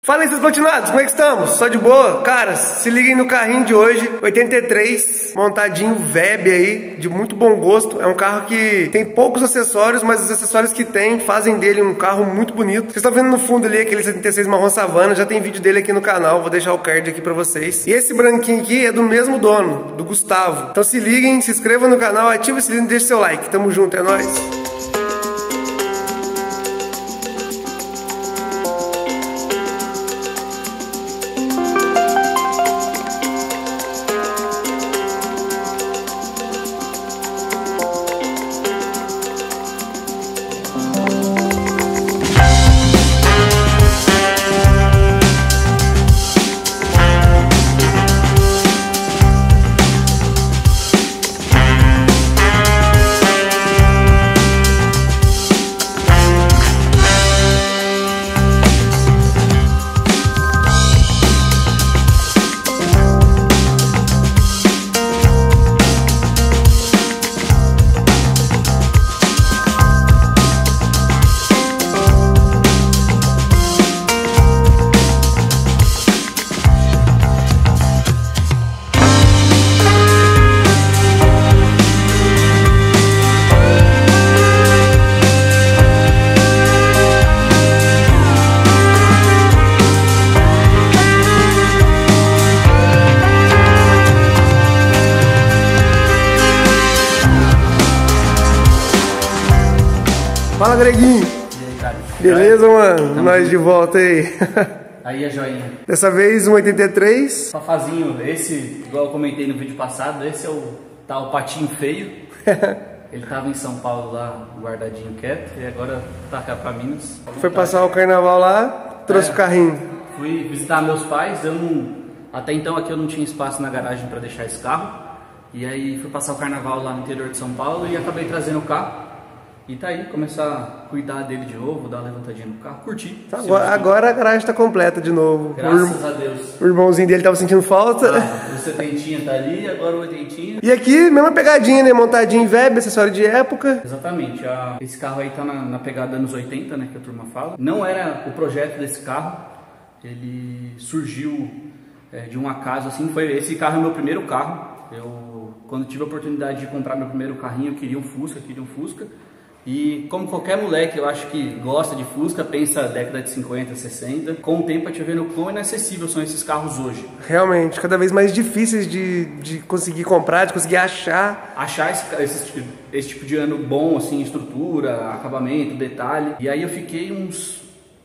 Fala aí, seus platinados, como é que estamos? Só de boa? Cara, se liguem no carrinho de hoje, 83, montadinho Veb aí, de muito bom gosto. É um carro que tem poucos acessórios, mas os acessórios que tem fazem dele um carro muito bonito. Vocês estão vendo no fundo ali aquele 76 marrom savana, já tem vídeo dele aqui no canal, vou deixar o card aqui pra vocês. E esse branquinho aqui é do mesmo dono, do Gustavo. Então se liguem, se inscrevam no canal, ativa esse sininho e deixa seu like. Tamo junto, é nóis! Fala, Greguinho! E aí, cara? Beleza, mano? Nós de volta aí. Aí a joinha. Dessa vez, um 83. Fafazinho, esse, igual eu comentei no vídeo passado, esse é o tal patinho feio. Ele tava em São Paulo lá, guardadinho quieto, e agora tá cá pra Minas. Foi passar o carnaval lá, trouxe o carrinho. Fui visitar meus pais, até então aqui eu não tinha espaço na garagem pra deixar esse carro. E aí fui passar o carnaval lá no interior de São Paulo e acabei trazendo o carro. E tá aí, começar a cuidar dele de novo, dar uma levantadinha no carro, curtir. Agora a garagem tá completa de novo. Graças a Deus. O irmãozinho dele tava sentindo falta. O setentinha tá ali, agora o oitentinha. E aqui, mesma pegadinha, né? Montadinho em Veb, acessório de época. Exatamente. Esse carro aí tá na pegada anos 80, né? Que a turma fala. Não era o projeto desse carro. Ele surgiu de um acaso, assim. Esse carro é o meu primeiro carro. Quando tive a oportunidade de comprar meu primeiro carrinho, eu queria um Fusca. E como qualquer moleque, eu acho que gosta de Fusca, pensa década de 50, 60. Com o tempo a gente vendo quão inacessível são esses carros hoje. Realmente, cada vez mais difíceis de conseguir comprar, de conseguir achar. Achar esse tipo de ano bom, assim, estrutura, acabamento, detalhe. E aí eu fiquei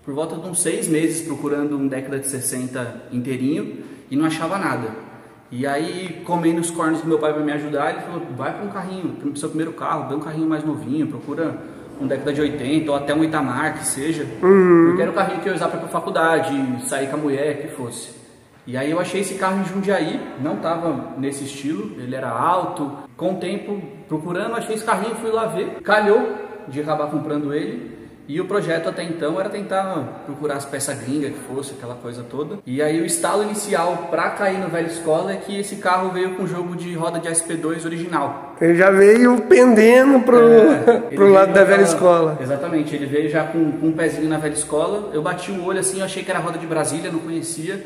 por volta de uns 6 meses procurando um década de 60 inteirinho e não achava nada. E aí, comendo os cornos do meu pai para me ajudar, ele falou, vai para um carrinho, para o seu primeiro carro, dá um carrinho mais novinho, procura um década de 80 ou até um Itamar, que seja. Porque era o carrinho que eu ia usar para ir para faculdade, sair com a mulher, que fosse. E aí eu achei esse carro em Jundiaí, não tava nesse estilo, ele era alto. Com o tempo, procurando, achei esse carrinho, fui lá ver, calhou de acabar comprando ele. E o projeto até então era tentar procurar as peças gringas que fosse, aquela coisa toda. E aí o estalo inicial para cair no Velha Escola é que esse carro veio com jogo de roda de SP2 original. Ele já veio pendendo pro lado da Velha Escola. Exatamente, ele veio já com um pezinho na Velha Escola. Eu bati o olho assim, eu achei que era roda de Brasília, não conhecia.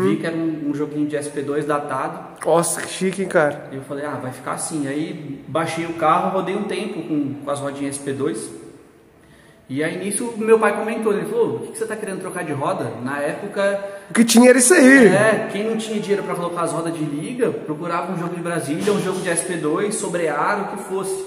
Vi que era um joguinho de SP2 datado. Nossa, que chique, hein, cara? E eu falei, vai ficar assim. Aí baixei o carro, rodei um tempo com as rodinhas SP2. E aí nisso meu pai comentou, ele falou, o que você tá querendo trocar de roda? Na época... O que tinha era isso aí. Quem não tinha dinheiro para colocar as rodas de liga, procurava um jogo de Brasília, um jogo de SP2, sobrearo, o que fosse.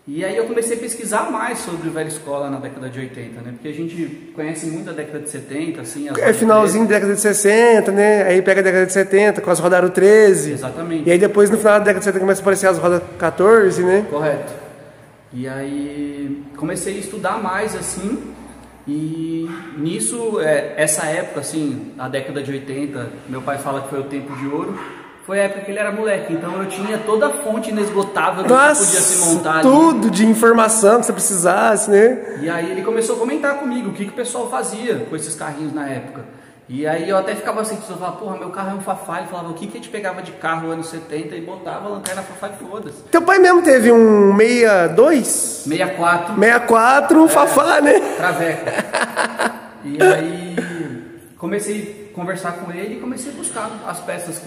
E aí eu comecei a pesquisar mais sobre o Velha Escola na década de 80, né? Porque a gente conhece muito a década de 70, assim... finalzinho da década de 60, né? Aí pega a década de 70 com as rodas Aro 13. Exatamente. E aí depois no final da década de 70 começa a aparecer as rodas 14, né? Correto. E aí comecei a estudar mais assim, e nisso, essa época assim, a década de 80, meu pai fala que foi o tempo de ouro, foi a época que ele era moleque, então eu tinha toda a fonte inesgotável do que podia se montar tudo ali. De informação que você precisasse, né? E aí ele começou a comentar comigo o que o pessoal fazia com esses carrinhos na época. E aí eu até ficava assim, eu falava, porra, meu carro é um Fafá. Ele falava, o que a gente pegava de carro nos anos 70 e botava a lanterna Fafá e foda-se. Teu pai mesmo teve um 62? 64. 64, um Fafá, né? Traveco. E aí comecei a conversar com ele e comecei a buscar as peças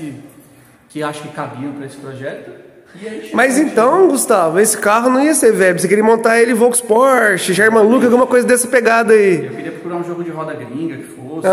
que acho que cabiam para esse projeto. E aí, Mas então, Gustavo, esse carro não ia ser Veb, você queria montar ele Volks Porsche, German Luke, alguma coisa dessa pegada aí. Eu queria procurar um jogo de roda gringa que fosse.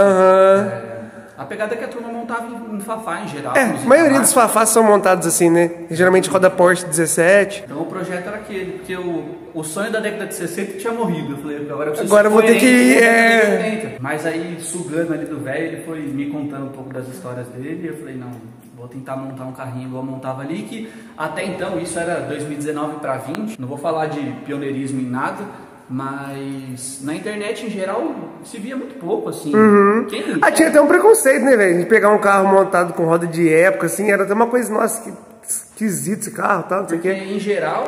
A pegada é que a turma montava em Fafá em geral. A maioria dos Fafás são montados assim, né? Geralmente roda Porsche 17. Então o projeto era aquele, porque o sonho da década de 60 tinha morrido. Eu falei, agora eu vou ter que ir. Mas aí, sugando ali do velho, ele foi me contando um pouco das histórias dele. E eu falei, não, vou tentar montar um carrinho igual eu montava ali, que até então, isso era 2019 para 20. Não vou falar de pioneirismo em nada. Mas na internet em geral se via muito pouco, assim. Tinha até um preconceito, né, velho? De pegar um carro montado com roda de época, assim, era até uma coisa, nossa, que esquisito esse carro, tal, não sei o quê. Em geral,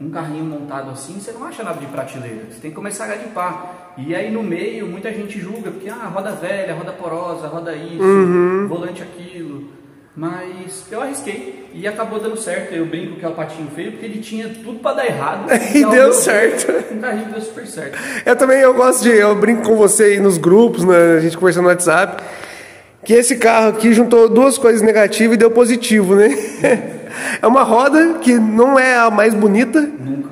um carrinho montado assim, você não acha nada de prateleira. Você tem que começar a garimpar. E aí no meio, muita gente julga, porque, roda velha, roda porosa, roda isso, volante aquilo. Mas eu arrisquei e acabou dando certo. Eu brinco que é o patinho feio, porque ele tinha tudo pra dar errado. E deu certo. Um carrinho deu super certo. Eu brinco com você aí nos grupos, né, a gente conversando no WhatsApp, que esse carro aqui juntou duas coisas negativas e deu positivo, né? É uma roda que não é a mais bonita. Nunca.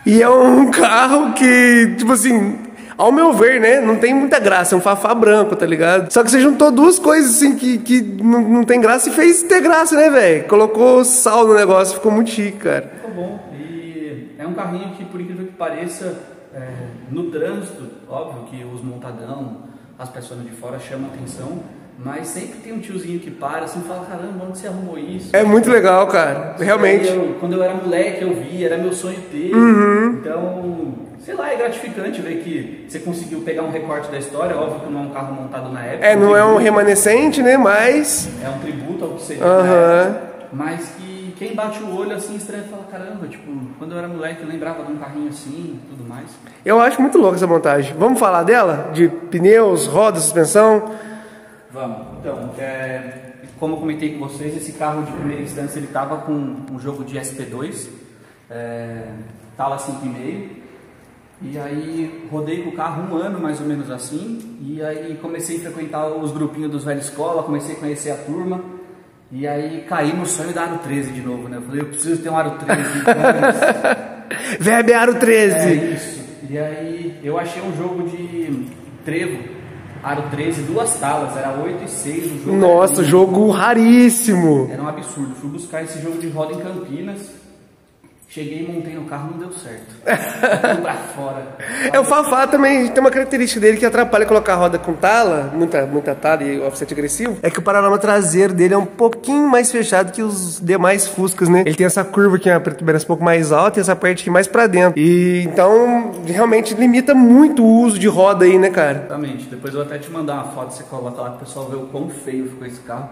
E é um carro que, tipo assim, ao meu ver, né, não tem muita graça, é um Fafá branco, tá ligado? Só que você juntou duas coisas, assim, que não tem graça e fez ter graça, né, velho? Colocou sal no negócio, ficou muito chique, cara. Ficou bom. E é um carrinho que, por incrível que pareça, no trânsito, óbvio que os montadão, as pessoas de fora chamam atenção, mas sempre tem um tiozinho que para assim e fala, caramba, onde você arrumou isso? É muito legal, cara, realmente. Quando eu era moleque eu vi, era meu sonho ter. Então, sei lá, é gratificante ver que você conseguiu pegar um recorte da história. Óbvio que não é um carro montado na época. Não é um remanescente, né, mas... É um tributo ao que você viu na época, mas que quem bate o olho assim estranha e fala, caramba, tipo, quando eu era moleque eu lembrava de um carrinho assim e tudo mais. Eu acho muito louca essa montagem. Vamos falar dela? De pneus, rodas, suspensão? Vamos. Então, como eu comentei com vocês, esse carro de primeira instância ele estava com um jogo de SP2, tala 5,5, e aí rodei com o carro 1 ano mais ou menos assim, e aí comecei a frequentar os grupinhos dos velhos escola, comecei a conhecer a turma, e aí caí no sonho da Aro 13 de novo, né? Eu falei, eu preciso ter um Aro 13. Verbe Aro 13! É isso. E aí eu achei um jogo de trevo. Aro 13, 2 talas, era 8 e 6 o jogo. Nossa, jogo raríssimo. Era um absurdo. Fui buscar esse jogo de roda em Campinas. Cheguei e montei no carro, não deu certo. Fui pra fora. O Fafá também tem uma característica dele que atrapalha colocar a roda com tala, muita tala e offset agressivo. É que o paralama traseiro dele é um pouquinho mais fechado que os demais Fuscas, né? Ele tem essa curva aqui, uma protuberancia um pouco mais alta e essa parte aqui mais pra dentro. E então, realmente limita muito o uso de roda aí, né, cara? Exatamente. Depois eu vou até te mandar uma foto, você coloca lá, pro pessoal ver o quão feio ficou esse carro.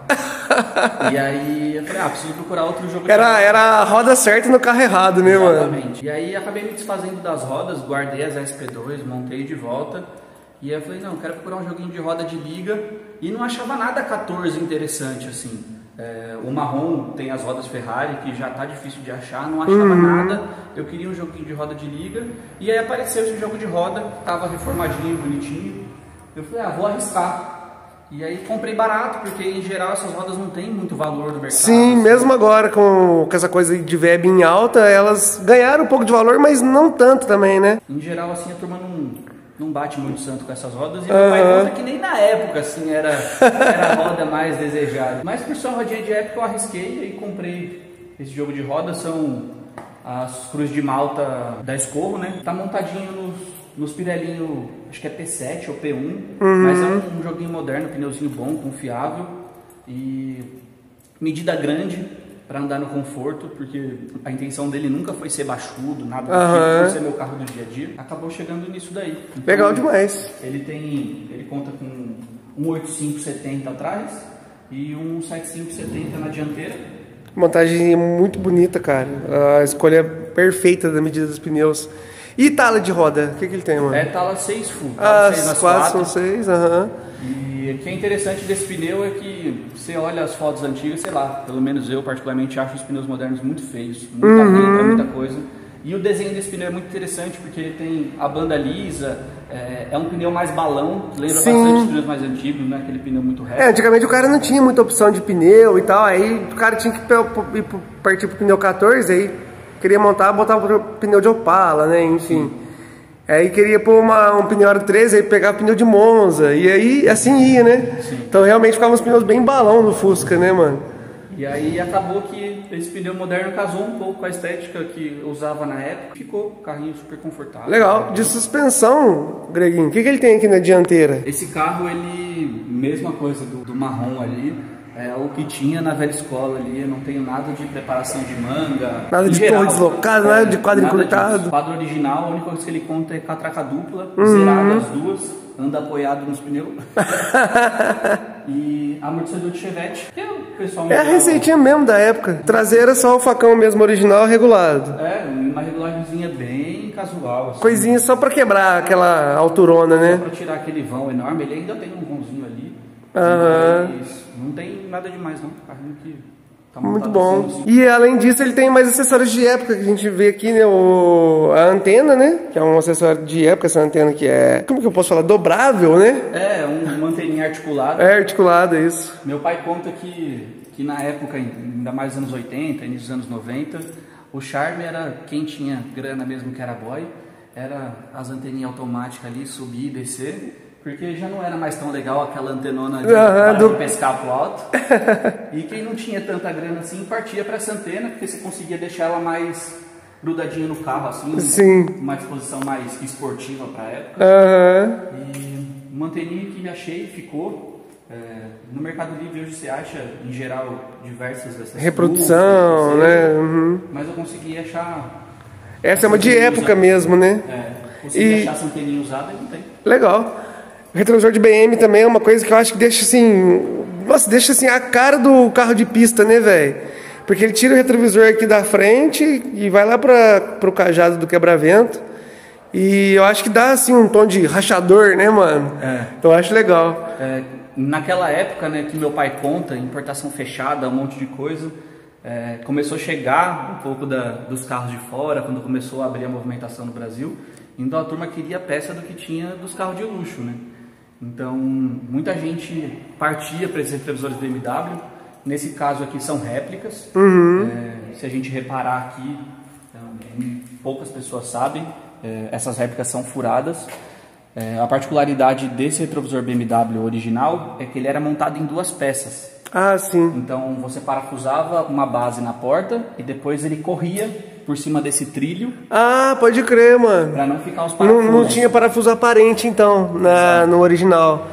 E aí eu falei, preciso procurar outro jogo de roda. Era a roda certa no carro errado. Né, exatamente. Mano? E aí acabei me desfazendo das rodas, guardei as SP2, montei de volta. E aí eu falei, não, quero procurar um joguinho de roda de liga. E não achava nada 14 interessante, assim. O marrom tem as rodas Ferrari, que já tá difícil de achar, não achava nada. Eu queria um joguinho de roda de liga. E aí apareceu esse jogo de roda, tava reformadinho, bonitinho. Eu falei, vou arriscar. E aí comprei barato, porque em geral essas rodas não tem muito valor no mercado. Sim, assim. Mesmo agora com essa coisa de Veb em alta, elas ganharam um pouco de valor, mas não tanto também, né? Em geral, assim, a turma não bate muito santo com essas rodas. E meu pai conta que nem na época, assim, era a roda mais desejada. Mas por ser uma rodinha de época, eu arrisquei e comprei esse jogo de roda. São as cruzes de malta da Escorro, né? Tá montadinho nos Pirellinho, acho que é P7 ou P1, mas é um joguinho moderno, pneuzinho bom, confiável e medida grande para andar no conforto, porque a intenção dele nunca foi ser baixudo, nada do tipo, por ser meu carro do dia a dia. Acabou chegando nisso daí. Então, legal demais. Ele conta com um 8570 atrás e um 7570 na dianteira. Montagem muito bonita, cara. A escolha perfeita da medida dos pneus. E tala de roda? O que ele tem, mano? É tala 6 full. As 4 são 6, E o que é interessante desse pneu é que você olha as fotos antigas, sei lá, pelo menos eu particularmente acho os pneus modernos muito feios, muita pinta, muita coisa. E o desenho desse pneu é muito interessante porque ele tem a banda lisa, É um pneu mais balão, lembra Sim. bastante os pneus mais antigos, né? Aquele pneu muito reto. Antigamente o cara não tinha muita opção de pneu e tal, aí o cara tinha que partir pro pneu 14, aí queria montar, botava o pneu de Opala, né, enfim. Aí queria pôr um pneu aro 13, aí pegava o pneu de Monza, e aí assim ia, né? Sim. Então realmente ficavam os pneus bem balão no Fusca, né, mano? E aí acabou que esse pneu moderno casou um pouco com a estética que eu usava na época. Ficou um carrinho super confortável. Legal. De suspensão, Greginho, o que ele tem aqui na dianteira? Esse carro, ele, mesma coisa do marrom ali, é o que tinha na velha escola ali. Eu não tenho nada de preparação de manga. Nada de torre deslocada, nada de quadro encurtado. O quadro original, a única coisa que ele conta é catraca dupla, zerada as duas, anda apoiado nos pneus. E amortecedor de Chevette, que é o pessoal... É a receitinha mesmo da época. Traseira só o facão mesmo original regulado. Uma regulagemzinha bem casual. Assim. Coisinha só pra quebrar aquela alturona, né? Só pra tirar aquele vão enorme. Ele ainda tem um vãozinho ali. Mas não tem nada demais não. Carrinho que tá muito bom. Assim. E além disso ele tem mais acessórios de época que a gente vê aqui, né? A antena, né? Que é um acessório de época, essa antena que é... Como que eu posso falar? Dobrável, né? Uma anteninha articulada. É, articulada, isso. Meu pai conta que na época, ainda mais nos anos 80, início dos anos 90, o charme era quem tinha grana mesmo que era boy, era as anteninhas automáticas ali, subir e descer. Porque já não era mais tão legal aquela antenona de pescar pro alto. E quem não tinha tanta grana assim, partia para essa antena, porque você conseguia deixar ela mais grudadinha no carro, assim. Sim. Uma disposição mais esportiva pra época. E uma anteninha que achei e ficou. No Mercado Livre hoje você acha, em geral, diversas dessas reprodução, né? Mas eu consegui achar... Essa é uma de época mesmo, né? Consegui achar essa anteninha usada e não tem. Legal. O retrovisor de BM também é uma coisa que eu acho que deixa assim... Nossa, deixa assim a cara do carro de pista, né, velho? Porque ele tira o retrovisor aqui da frente e vai lá pro cajado do quebra-vento. E eu acho que dá assim um tom de rachador, né, mano? Então eu acho legal. Naquela época, né, que meu pai conta, importação fechada, um monte de coisa, começou a chegar um pouco dos carros de fora, quando começou a abrir a movimentação no Brasil. Então a turma queria peça do que tinha dos carros de luxo, né? Então muita gente partia para esses retrovisores BMW. Nesse caso aqui são réplicas. Se a gente reparar aqui, poucas pessoas sabem, essas réplicas são furadas. A particularidade desse retrovisor BMW original é que ele era montado em duas peças. Ah, sim. Então você parafusava uma base na porta e depois ele corria por cima desse trilho. Ah, pode crer, mano. Pra não ficar os parafusos. Não tinha parafuso aparente, então, no original.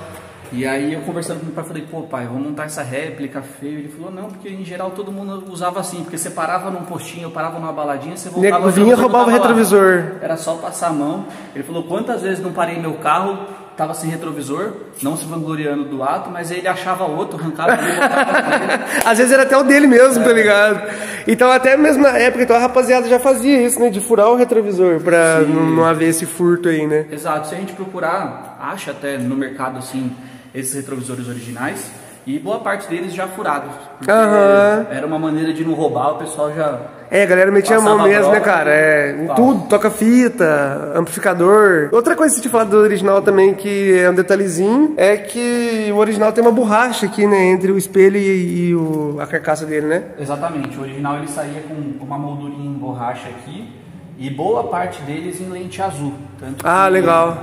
E aí eu conversando com meu pai, falei, pô pai, vamos montar essa réplica feio. Ele falou, não, porque em geral todo mundo usava assim, porque você parava num postinho, parava numa baladinha, você voltava... Nego vinha e roubava o retrovisor. Era só passar a mão. Ele falou, quantas vezes não parei meu carro, tava sem retrovisor, não se vangloriando do ato, mas ele achava outro, arrancava ele e voltava. Às vezes era até o dele mesmo, tá ligado? Então até mesmo na época, então a rapaziada já fazia isso, né? De furar o retrovisor pra não haver esse furto aí, né? Exato, se a gente procurar, acha até no mercado assim, esses retrovisores originais, e boa parte deles já furados. Porque era uma maneira de não roubar, o pessoal já... A galera metia a mão mesmo, né, cara? Em tudo, toca-fita, amplificador. Outra coisa que você tinha falado do original também, que é um detalhezinho, é que o original tem uma borracha aqui, né, entre o espelho e a carcaça dele, né? Exatamente, o original ele saía com uma moldurinha em borracha aqui, e boa parte deles em lente azul. Tanto legal.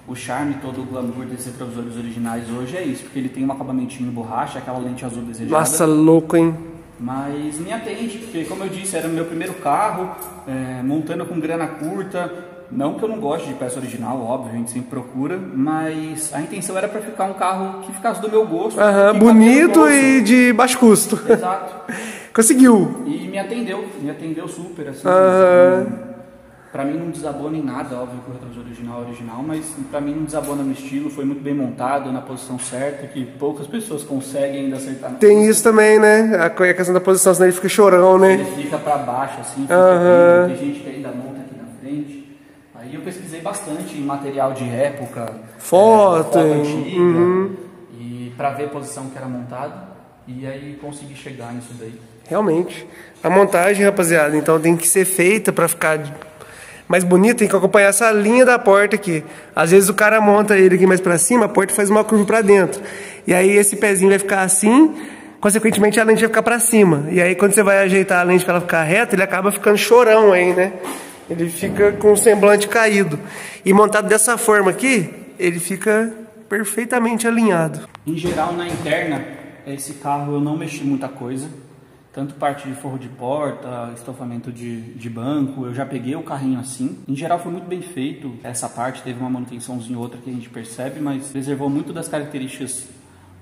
O charme, todo o glamour desses retrovisores originais hoje é isso, porque ele tem um acabamentinho em borracha, aquela lente azul desejada. Nossa, louco, hein? Mas me atende, porque como eu disse, era o meu primeiro carro, montando com grana curta. Não que eu não goste de peça original, óbvio, a gente sempre procura, mas a intenção era para ficar um carro que ficasse do meu gosto. Bonito e de baixo custo. Exato. Conseguiu. E me atendeu super, assim. Pra mim não desabona em nada, óbvio que o retrovisor original é original, mas pra mim não desabona no estilo, foi muito bem montado, na posição certa, que poucas pessoas conseguem ainda acertar. Tem isso também, né? A questão da posição, senão ele fica chorão, né? Ele fica pra baixo, assim, fica tem gente que ainda monta aqui na frente. Aí eu pesquisei bastante em material de época, foto antiga, e pra ver a posição que era montada, e aí consegui chegar nisso daí. Realmente. A montagem, rapaziada, então tem que ser feita pra ficar mais bonita, tem que acompanhar essa linha da porta aqui. Às vezes o cara monta ele aqui mais pra cima, a porta faz uma curva pra dentro. E aí esse pezinho vai ficar assim, consequentemente a lente vai ficar pra cima. E aí quando você vai ajeitar a lente pra ela ficar reta, ele acaba ficando chorão aí, né? Ele fica com o semblante caído. E montado dessa forma aqui, ele fica perfeitamente alinhado. Em geral, na interna, esse carro eu não mexi muita coisa. Tanto parte de forro de porta, estofamento de banco, eu já peguei o carrinho assim. Em geral foi muito bem feito, essa parte teve uma manutençãozinha ou outra que a gente percebe, mas preservou muito das características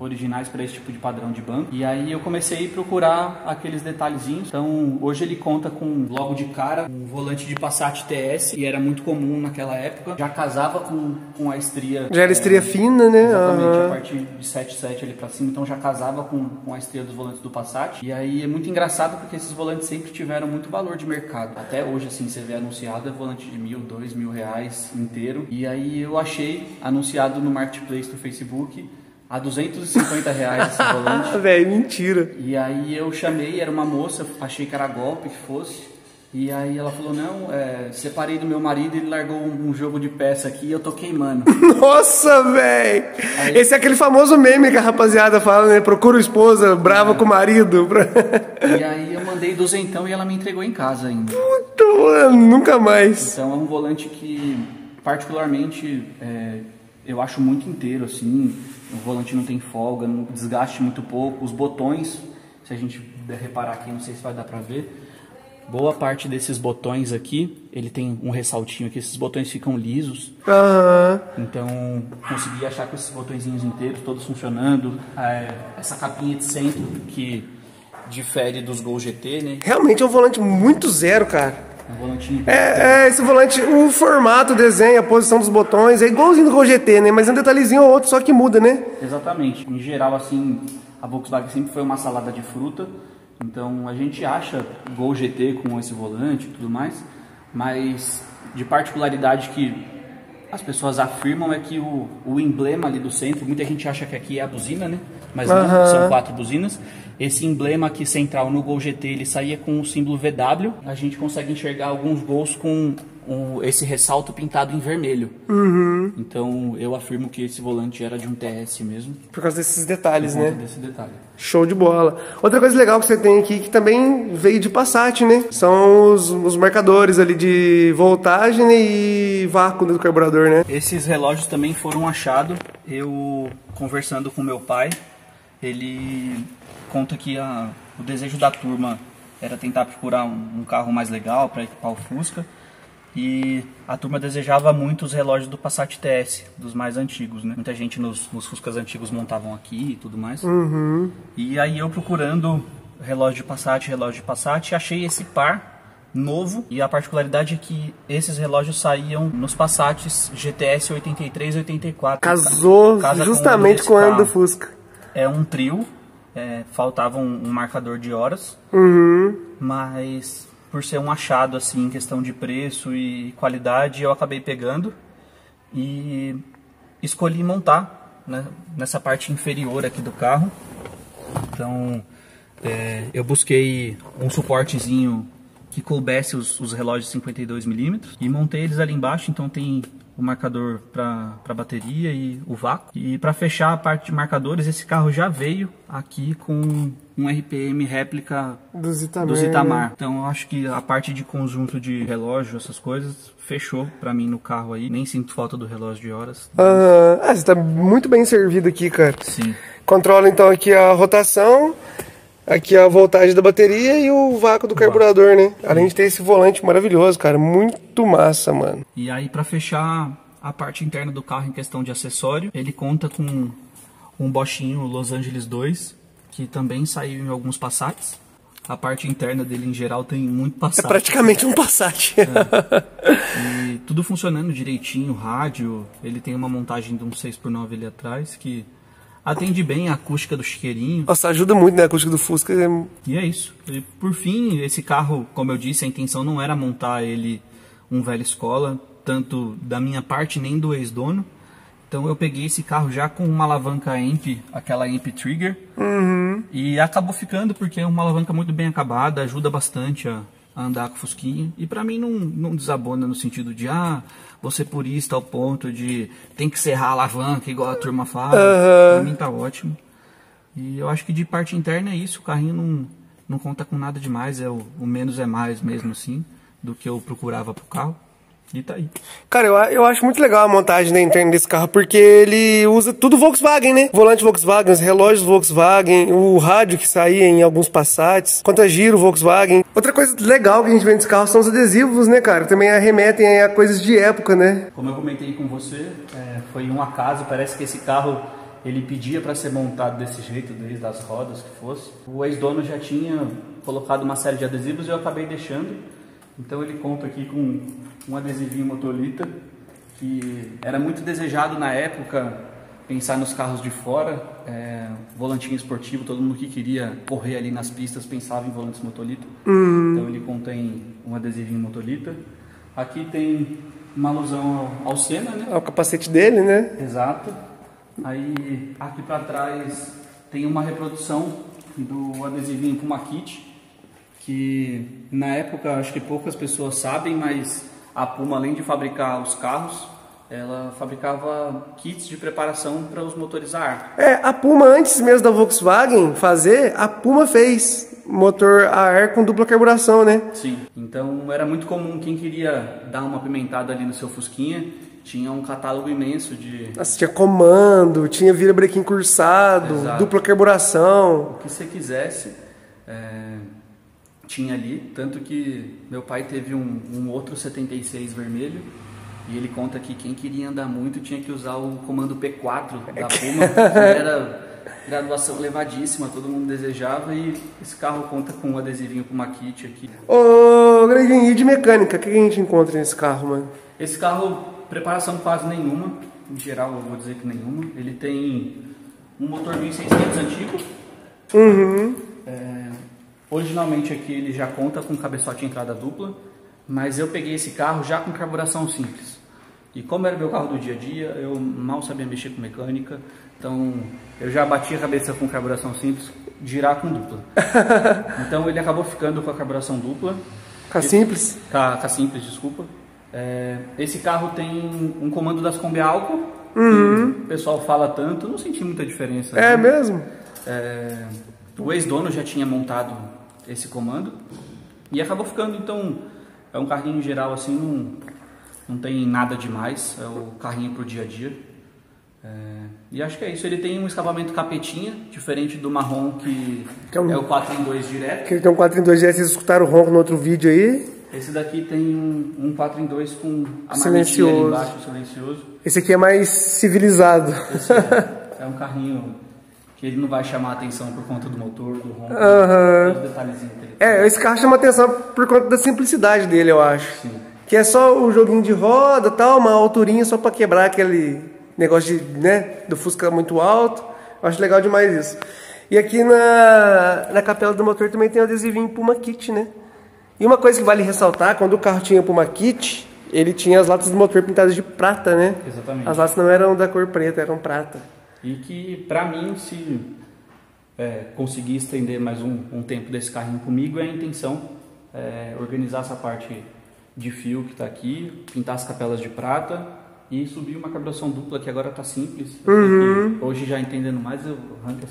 originais para esse tipo de padrão de banco. E aí eu comecei a procurar aqueles detalhezinhos. Então hoje ele conta com, logo de cara, um volante de Passat TS, e era muito comum naquela época. Já casava com a estria. Já era estria fina, né? Exatamente, a partir de 7.7 ali para cima, então já casava com a estria dos volantes do Passat. E aí é muito engraçado porque esses volantes sempre tiveram muito valor de mercado. Até hoje, assim, você vê anunciado é volante de R$1.000, R$2.000 inteiro. E aí eu achei anunciado no Marketplace do Facebook a R$250 esse volante. Velho, mentira. E aí eu chamei, era uma moça, achei que era golpe que fosse. E aí ela falou, não, separei do meu marido, ele largou um jogo de peça aqui e eu tô queimando. Nossa, velho! Esse é aquele famoso meme que a rapaziada fala, né? Procura esposa, brava com o marido. E aí eu mandei duzentão e ela me entregou em casa ainda. Puta, mano, nunca mais. Então é um volante que, particularmente, eu acho muito inteiro, assim. O volante não tem folga, não desgaste muito pouco. Os botões, se a gente reparar aqui, não sei se vai dar pra ver, boa parte desses botões aqui, ele tem um ressaltinho aqui, esses botões ficam lisos. Então consegui achar com esses botõezinhos inteiros, todos funcionando. Essa capinha de centro que difere dos Gol GT, né? Realmente é um volante muito zero, cara. Um volantinho esse volante, o formato, o desenho, a posição dos botões, é igualzinho do Gol GT, né? Mas é um detalhezinho ou outro, só que muda, né? Exatamente. Em geral, assim, a Volkswagen sempre foi uma salada de fruta. Então a gente acha Gol GT com esse volante e tudo mais, mas de particularidade que as pessoas afirmam é que o emblema ali do centro, muita gente acha que aqui é a buzina, né? Mas não, são 4 buzinas. Esse emblema aqui central no Gol GT, ele saía com o símbolo VW. A gente consegue enxergar alguns Gols com esse ressalto pintado em vermelho. Então eu afirmo que esse volante era de um TS mesmo. Por causa desses detalhes, né? Desse detalhe. Show de bola. Outra coisa legal que você tem aqui, que também veio de Passat, né? São os marcadores ali de voltagem e vácuo do carburador, né? Esses relógios também foram achados. Eu, conversando com meu pai, ele conta que o desejo da turma era tentar procurar um carro mais legal para equipar o Fusca. E a turma desejava muito os relógios do Passat TS, dos mais antigos, né? Muita gente nos Fuscas antigos montavam aqui e tudo mais. E aí eu procurando relógio de Passat, achei esse par novo. E a particularidade é que esses relógios saíam nos Passats GTS 83 e 84. Casou justamente com o ano do Fusca. É um trio, faltava um marcador de horas, mas por ser um achado assim em questão de preço e qualidade, eu acabei pegando e escolhi montar, né, nessa parte inferior aqui do carro. Então eu busquei um suportezinho que coubesse os relógios 52mm e montei eles ali embaixo. Então tem o marcador para bateria e o vácuo. E para fechar a parte de marcadores, esse carro já veio aqui com um RPM réplica do Zitamar. Né? Então eu acho que a parte de conjunto de relógio, essas coisas, fechou para mim no carro aí. Nem sinto falta do relógio de horas. Você tá muito bem servido aqui, cara. Sim. Controla então aqui a rotação, aqui a voltagem da bateria e o vácuo do carburador, né? Além de ter esse volante maravilhoso, cara. Muito massa, mano. E aí, pra fechar a parte interna do carro em questão de acessório, ele conta com um Boschinho Los Angeles 2, que também saiu em alguns Passats. A parte interna dele, em geral, tem muito Passat. É praticamente um Passat. E tudo funcionando direitinho, rádio. Ele tem uma montagem de um 6x9 ali atrás, que atende bem a acústica do chiqueirinho. Nossa, ajuda muito, né? A acústica do Fusca. E é isso. E, por fim, esse carro, como eu disse, a intenção não era montar ele um velho escola, tanto da minha parte nem do ex-dono. Então eu peguei esse carro já com uma alavanca AMP, aquela AMP Trigger. E acabou ficando porque é uma alavanca muito bem acabada, ajuda bastante a a andar com o Fusquinha. E pra mim não desabona no sentido de, você purista ao ponto de tem que serrar a alavanca, igual a turma fala. Pra mim tá ótimo. E eu acho que de parte interna é isso, o carrinho não conta com nada demais, o menos é mais mesmo assim, do que eu procurava pro carro. E tá aí. Cara, eu acho muito legal a montagem da interna desse carro, porque ele usa tudo Volkswagen, né? Volante Volkswagen, os relógios Volkswagen, o rádio que saía em alguns Passats, conta-giro Volkswagen. Outra coisa legal que a gente vê nesse carro são os adesivos, né, cara? Também arremetem a coisas de época, né? Como eu comentei com você, foi um acaso, parece que esse carro ele pedia para ser montado desse jeito, desde as rodas que fosse. O ex-dono já tinha colocado uma série de adesivos e eu acabei deixando. Então ele conta aqui com um adesivinho Motolita, que era muito desejado na época, pensar nos carros de fora, volantinho esportivo, todo mundo que queria correr ali nas pistas pensava em volantes Motolita. Então ele contém um adesivinho Motolita. Aqui tem uma alusão ao Senna, né? Ao capacete dele, né? Exato. Aí aqui para trás tem uma reprodução do adesivinho Puma Kit, que na época acho que poucas pessoas sabem, mas a Puma, além de fabricar os carros, ela fabricava kits de preparação para os motores a ar. A Puma, antes mesmo da Volkswagen fazer, a Puma fez motor a ar com dupla carburação, né? Sim, então era muito comum quem queria dar uma apimentada ali no seu Fusquinha, tinha um catálogo imenso de... Nossa, tinha comando, tinha virabrequim cursado, Exato. Dupla carburação. O que você quisesse, tinha ali, tanto que meu pai teve um outro 76 vermelho, e ele conta que quem queria andar muito tinha que usar o comando P4 da Puma, que era graduação levadíssima, todo mundo desejava, e esse carro conta com um adesivinho Puma Kit aqui. Ô, Grandinho, e de mecânica, o que a gente encontra nesse carro, mano? Esse carro, preparação quase nenhuma, em geral eu vou dizer que nenhuma. Ele tem um motor 1600 antigo. Originalmente aqui ele já conta com cabeçote e entrada dupla, mas eu peguei esse carro já com carburação simples. E como era meu carro do dia a dia, eu mal sabia mexer com mecânica, então eu já bati a cabeça com carburação simples, girar com dupla. Então ele acabou ficando com a carburação dupla. Com a simples? Com a simples, desculpa. Esse carro tem um comando das Kombi álcool, que o pessoal fala tanto, não senti muita diferença. É mesmo? O ex-dono já tinha montado esse comando e acabou ficando, então é um carrinho em geral assim, não tem nada demais, é o carrinho pro dia a dia. E acho que é isso, ele tem um escapamento capetinha, diferente do marrom que é o 4 em 2 direto. Que ele tem um 4 em 2 direto, vocês escutaram o ronco no outro vídeo aí. Esse daqui tem um 4 em 2 com a silencioso ali embaixo, silencioso. Esse aqui é mais civilizado. Esse é um carrinho que ele não vai chamar a atenção por conta do motor, do ronco, dos detalhezinhos dele. Esse carro chama atenção por conta da simplicidade dele, eu acho. Sim. Que é só o joguinho de roda e tal, uma alturinha só pra quebrar aquele negócio do Fusca muito alto. Eu acho legal demais isso. E aqui na capela do motor também tem o adesivinho Puma Kit, né? E uma coisa que vale ressaltar, quando o carro tinha Puma Kit, ele tinha as latas do motor pintadas de prata, né? Exatamente. As latas não eram da cor preta, eram prata. E que, pra mim, se conseguir estender mais um tempo desse carrinho comigo, é a intenção organizar essa parte de fio que tá aqui, pintar as capelas de prata e subir uma carburação dupla que agora tá simples. Hoje, já entendendo mais, eu arranco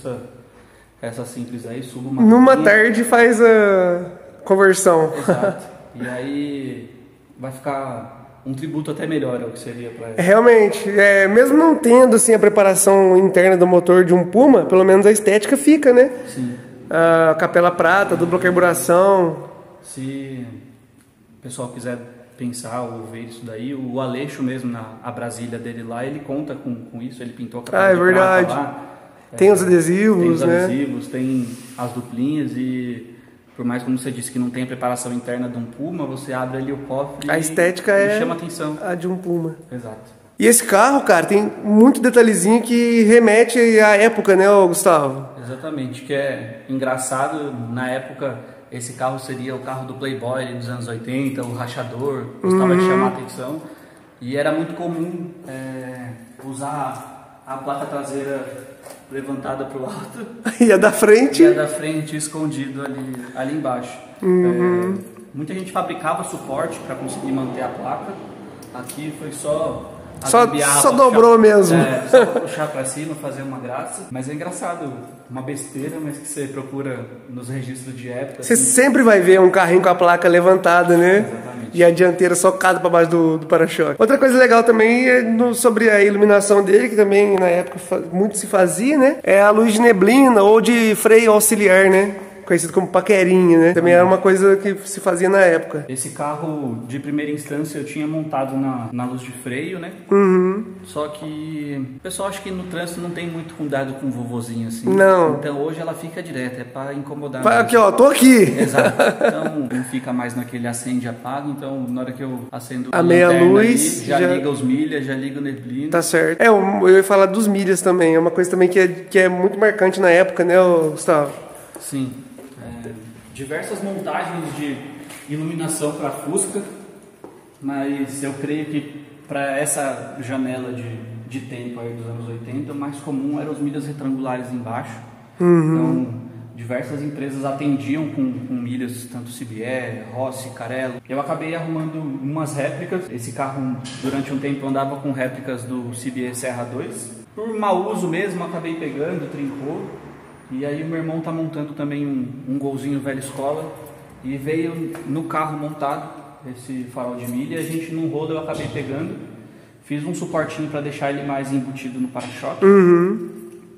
essa simples aí, subo uma... Numa tarde faz a conversão. Exato. E aí vai ficar um tributo até melhor ao que seria para ela. Realmente, mesmo não tendo assim, a preparação interna do motor de um Puma, pelo menos a estética fica, né? Sim. A capela prata, dupla carburação. Se o pessoal quiser pensar ou ver isso daí, o Aleixo mesmo, a Brasília dele lá, ele conta com isso, ele pintou a capela de verdade. prata lá. Tem os adesivos, tem os né? adesivos, tem as duplinhas e... Por mais, como você disse, que não tem a preparação interna de um Puma, você abre ali o cofre a estética chama atenção. A de um Puma. Exato. E esse carro, cara, tem muito detalhezinho que remete à época, né, Gustavo? Exatamente, que é engraçado, na época esse carro seria o carro do Playboy dos anos 80, o rachador, gostava de chamar atenção. E era muito comum usar a placa traseira levantada para o alto e a da frente? E a da frente escondido ali embaixo. Muita gente fabricava suporte para conseguir manter a placa. Aqui foi só dobrou mesmo. Só puxar para cima, fazer uma graça. Mas é engraçado, uma besteira, mas que você procura nos registros de época. Você sempre vai ver um carrinho com a placa levantada, né? Exatamente. E a dianteira socada para baixo do para-choque. Outra coisa legal também é sobre a iluminação dele, que também na época muito se fazia, né? É a luz de neblina ou de freio auxiliar, né? Conhecido como paquerinha, né? Também era uma coisa que se fazia na época. Esse carro, de primeira instância, eu tinha montado na luz de freio, né? Só que o pessoal acha que no trânsito não tem muito cuidado com o vovozinho, assim. Não. Então hoje ela fica direta, é pra incomodar. Aqui, ó, tô aqui. Exato. Então não fica mais naquele acende e apaga. Então na hora que eu acendo a meia luz, já liga os milhas, já liga o neblina. Tá certo. Eu ia falar dos milhas também. É uma coisa também que é muito marcante na época, né, Gustavo? Sim. Diversas montagens de iluminação para Fusca, mas eu creio que para essa janela de tempo aí dos anos 80, o mais comum eram os milhas retangulares embaixo. Então, diversas empresas atendiam com milhas, tanto CBR, Rossi, Carello. Eu acabei arrumando umas réplicas. Esse carro, durante um tempo, eu andava com réplicas do CBR Serra 2. Por mau uso mesmo, acabei pegando, trincou. E aí o meu irmão tá montando também um golzinho velha escola e veio no carro montado esse farol de milha. A gente num rolo eu acabei pegando, fiz um suportinho para deixar ele mais embutido no para-choque.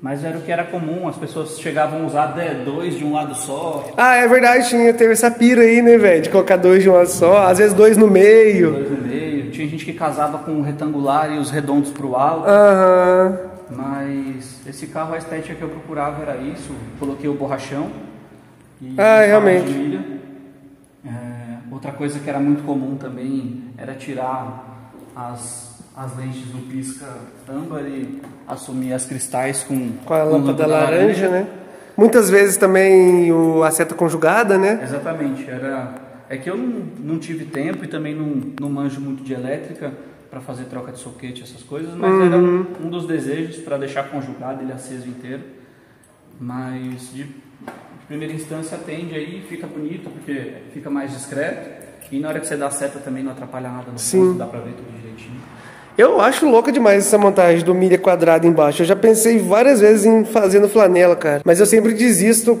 Mas era o que era comum, as pessoas chegavam a usar dois de um lado só. Ah, é verdade, teve essa pira aí, né, velho, de colocar dois de um lado só, às vezes dois no meio. Dois no meio, tinha gente que casava com o retangular e os redondos pro alto. Mas esse carro, a estética que eu procurava era isso. Coloquei o borrachão e realmente. de milha. Outra coisa que era muito comum também era tirar as lentes do pisca âmbar e assumir as cristais com a lâmpada laranja, né? Muitas vezes também a seta conjugada, né? Exatamente. É que eu não tive tempo e também não manjo muito de elétrica para fazer troca de soquete, essas coisas, mas era um dos desejos para deixar conjugado ele aceso inteiro. Mas de primeira instância atende aí, fica bonito porque fica mais discreto e na hora que você dá a seta também não atrapalha nada no ponto, dá para ver tudo direitinho. Eu acho louca demais essa montagem do milha quadrada embaixo. Eu já pensei várias vezes em fazer no flanela, cara. Mas eu sempre desisto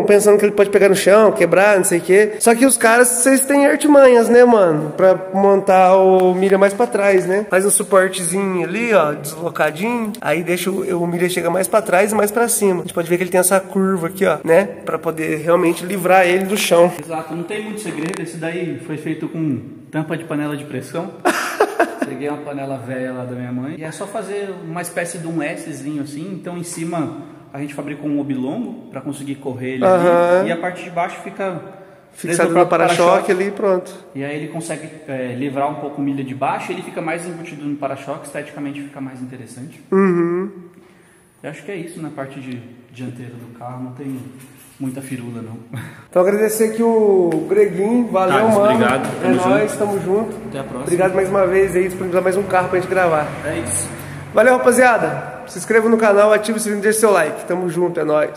pensando que ele pode pegar no chão, quebrar, não sei o quê. Só que os caras, vocês têm artimanhas, né, mano? Pra montar o milha mais pra trás, né? Faz um suportezinho ali, ó, deslocadinho. Aí deixa o milha chega mais pra trás e mais pra cima. A gente pode ver que ele tem essa curva aqui, ó, né? Pra poder realmente livrar ele do chão. Exato, não tem muito segredo. Esse daí foi feito com tampa de panela de pressão. Peguei uma panela velha lá da minha mãe. E é só fazer uma espécie de um Szinho assim. Então em cima a gente fabricou um oblongo para conseguir correr ele ali. E a parte de baixo fica fixado no para-choque ali e pronto. E aí ele consegue livrar um pouco a milha de baixo. Ele fica mais embutido no para-choque. Esteticamente fica mais interessante. Eu acho que é isso na parte de dianteira do carro. Não tem muita firula, não. Então agradecer aqui o Greguinho, valeu, mano. Obrigado. É nóis, tamo junto. Até a próxima. Obrigado mais uma vez aí, disponibilizar mais um carro pra gente gravar. É isso. Valeu, rapaziada. Se inscreva no canal, ative o sininho e deixe seu like. Tamo junto, é nóis.